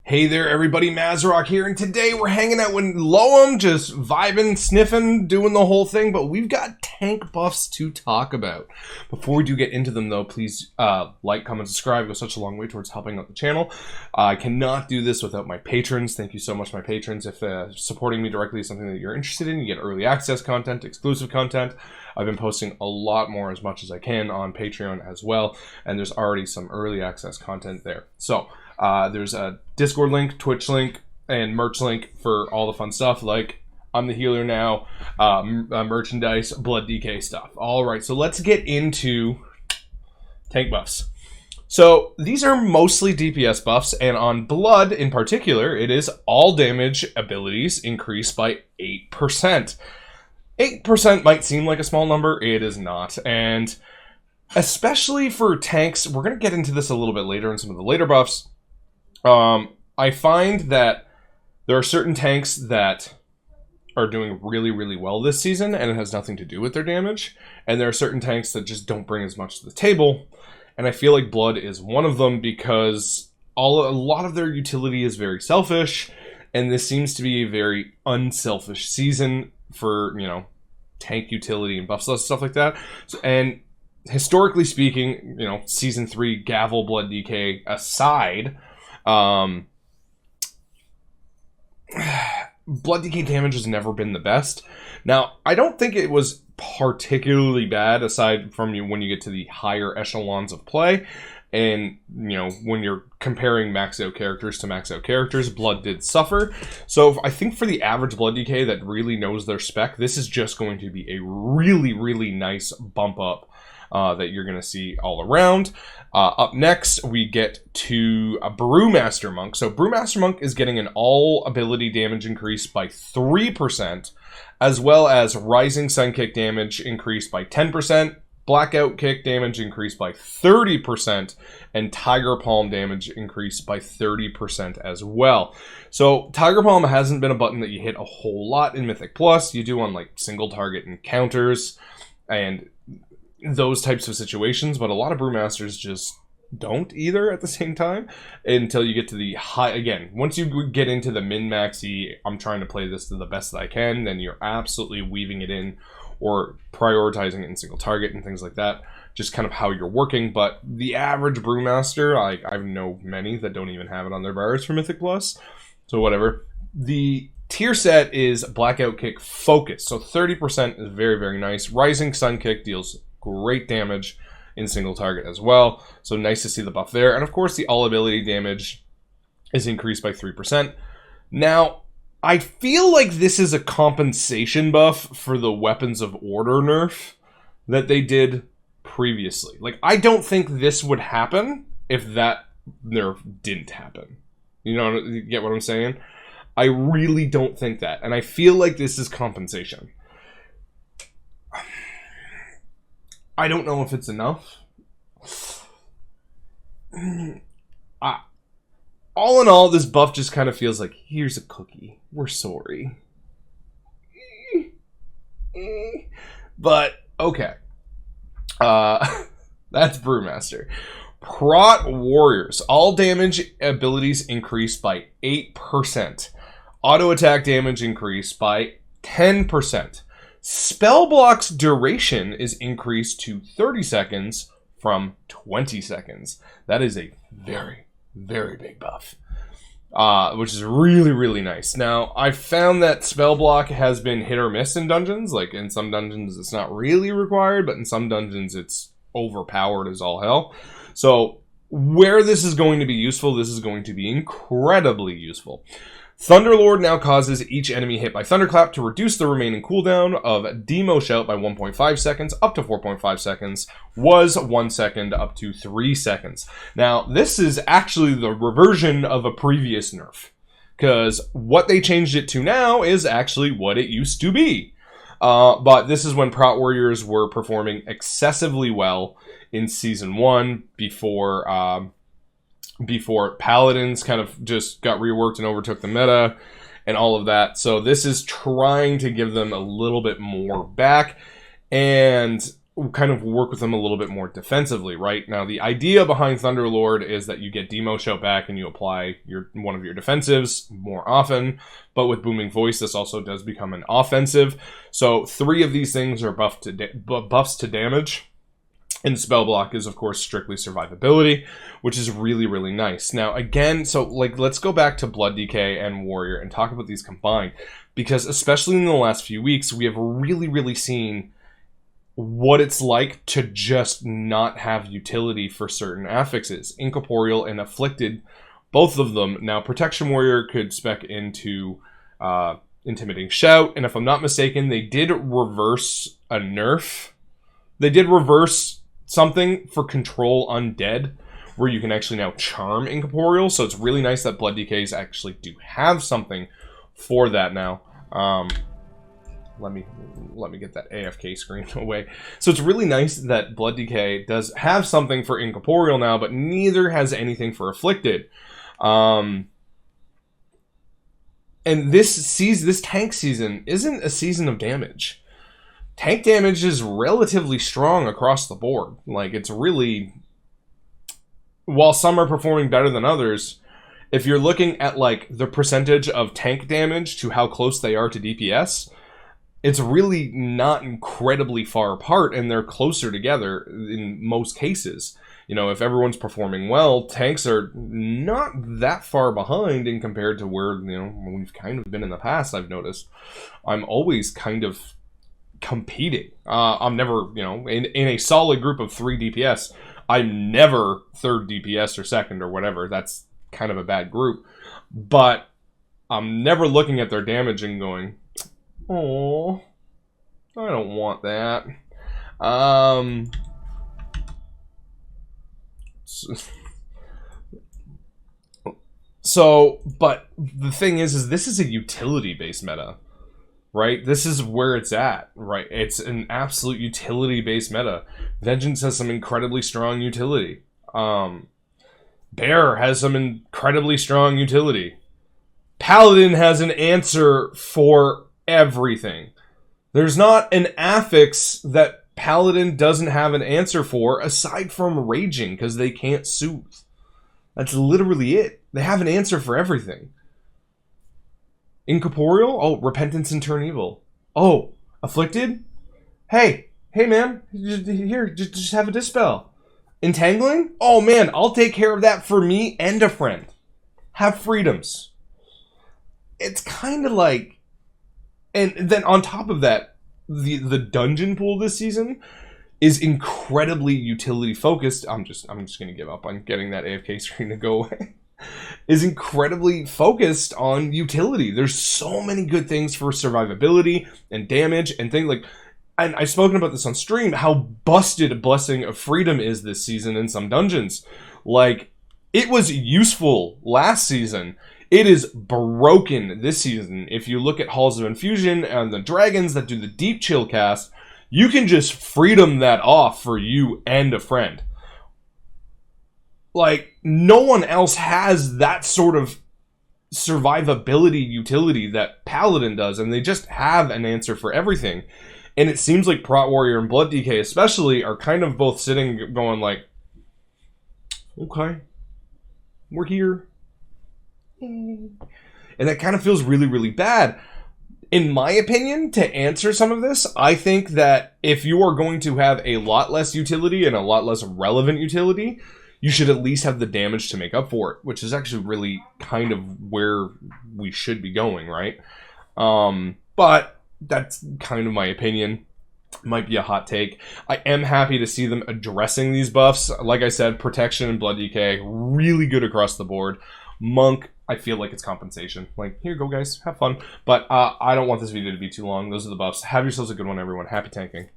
Hey there, everybody, Mazrock here, and today we're hanging out with Loam, just vibing, sniffing, doing the whole thing, but we've got tank buffs to talk about. Before we do get into them, though, please like, comment, subscribe. It goes such a long way towards helping out the channel. I cannot do this without my patrons. Thank you so much, my patrons. If supporting me directly is something that you're interested in, you get early access content, exclusive content. I've been posting a lot more as much as I can on Patreon as well, and there's already some early access content there. So, there's a Discord link, Twitch link, and merch link for all the fun stuff like I'm the Healer Now, merchandise, Blood DK stuff. Alright, so let's get into tank buffs. So these are mostly DPS buffs, and on Blood in particular, it is all damage abilities increased by 8%. 8% might seem like a small number, it is not, and especially for tanks, we're going to get into this a little bit later in some of the later buffs. I find that there are certain tanks that are doing really, really well this season, and it has nothing to do with their damage. And there are certain tanks that just don't bring as much to the table. And I feel like Blood is one of them because a lot of their utility is very selfish, and this seems to be a very unselfish season for, you know, tank utility and buff stuff like that. And historically speaking, you know, Season 3 Gavel Blood DK aside, Blood DK damage has never been the best. Now, I don't think it was particularly bad aside from when you get to the higher echelons of play. And, you know, when you're comparing max out characters to max out characters, Blood did suffer. So I think for the average Blood DK that really knows their spec, this is just going to be a really, really nice bump up that you're going to see all around. Up next, we get to a Brewmaster Monk. So Brewmaster Monk is getting an all ability damage increase by 3%, as well as Rising Sun Kick damage increased by 10%, Blackout Kick damage increased by 30%, and Tiger Palm damage increased by 30% as well. So Tiger Palm hasn't been a button that you hit a whole lot in Mythic Plus. You do on like single target encounters and those types of situations, but a lot of Brewmasters just don't either at the same time until you get to the high. Again, once you get into the min-maxy, I'm trying to play this to the best that I can, then you're absolutely weaving it in or prioritizing it in single target and things like that, just kind of how you're working. But the average Brewmaster, I know many that don't even have it on their bars for Mythic Plus, so whatever. The tier set is Blackout Kick Focus, so 30% is very, very nice. Rising Sun Kick deals great damage in single target as well, so nice to see the buff there. And of course the all ability damage is increased by 3%. Now I feel like this is a compensation buff for the Weapons of Order nerf that they did previously. Like, I don't think this would happen if that nerf didn't happen. You get what I'm saying? I really don't think that, and I feel like this is compensation. I don't know if it's enough. All in all, this buff just kind of feels like, here's a cookie. We're sorry. But, okay. That's Brewmaster. Prot Warriors. All damage abilities increased by 8%. Auto attack damage increased by 10%. Spell block's duration is increased to 30 seconds from 20 seconds. That is a very, very big buff, which is really, really nice. Now, I found that spell block has been hit or miss in dungeons. Like, in some dungeons, it's not really required, but in some dungeons, it's overpowered as all hell. So, where this is going to be useful, this is going to be incredibly useful. Thunderlord now causes each enemy hit by Thunderclap to reduce the remaining cooldown of Demo Shout by 1.5 seconds up to 4.5 seconds, was 1 second up to 3 seconds. Now, this is actually the reversion of a previous nerf, because what they changed it to now is actually what it used to be. But this is when Prot Warriors were performing excessively well in Season 1 before Paladins kind of just got reworked and overtook the meta and all of that. So this is trying to give them a little bit more back. And kind of work with them a little bit more defensively, right? Now, the idea behind Thunderlord is that you get Demo Shout back and you apply one of your defensives more often, but with Booming Voice, this also does become an offensive. So 3 of these things are buffs to damage, and Spell Block is, of course, strictly survivability, which is really, really nice. Now, again, so like let's go back to Blood DK and Warrior and talk about these combined, because especially in the last few weeks, we have really, really seen what it's like to just not have utility for certain affixes. Incorporeal and Afflicted, both of them. Now, Protection Warrior could spec into Intimidating Shout, and if I'm not mistaken, they did reverse a nerf. They did reverse something for Control Undead, where you can actually now charm Incorporeal, so it's really nice that Blood DKs actually do have something for that now. Let me get that AFK screen away. So it's really nice that Blood DK does have something for Incorporeal now, but neither has anything for Afflicted. And this tank season isn't a season of damage. Tank damage is relatively strong across the board. Like, it's really... While some are performing better than others, if you're looking at, like, the percentage of tank damage to how close they are to DPS... It's really not incredibly far apart, and they're closer together in most cases. You know, if everyone's performing well, tanks are not that far behind in compared to where, you know, we've kind of been in the past, I've noticed. I'm always kind of competing. I'm never, you know, in a solid group of 3 DPS, I'm never 3rd DPS or 2nd or whatever. That's kind of a bad group. But I'm never looking at their damage and going... Oh, I don't want that. So, but the thing is this is a utility-based meta, right? This is where it's at, right? It's an absolute utility-based meta. Vengeance has some incredibly strong utility. Bear has some incredibly strong utility. Paladin has an answer for everything. There's not an affix that Paladin doesn't have an answer for aside from Raging, because they can't soothe. That's literally it. They have an answer for everything. Incorporeal? Oh, Repentance and Turn Evil. Oh, Afflicted? Hey man, here, just have a Dispel. Entangling? Oh man, I'll take care of that for me and a friend. Have freedoms. It's kind of like... And then on top of that, the dungeon pool this season is incredibly utility focused. I'm just gonna give up on getting that AFK screen to go away. Is incredibly focused on utility. There's so many good things for survivability and damage and things like... And I've spoken about this on stream, how busted Blessing of Freedom is this season in some dungeons. Like, it was useful last season. It is broken this season. If you look at Halls of Infusion and the dragons that do the deep chill cast, you can just freedom that off for you and a friend. Like, no one else has that sort of survivability utility that Paladin does, and they just have an answer for everything. And it seems like Prot Warrior and Blood DK especially are kind of both sitting going like, okay, we're here. And that kind of feels really, really bad. In my opinion, to answer some of this, I think that if you are going to have a lot less utility and a lot less relevant utility, you should at least have the damage to make up for it, which is actually really kind of where we should be going, right? But that's kind of my opinion. Might be a hot take. I am happy to see them addressing these buffs. Like I said, Protection and Blood DK, really good across the board. Monk, I feel like it's compensation. Like, here you go, guys. Have fun. But I don't want this video to be too long. Those are the buffs. Have yourselves a good one, everyone. Happy tanking.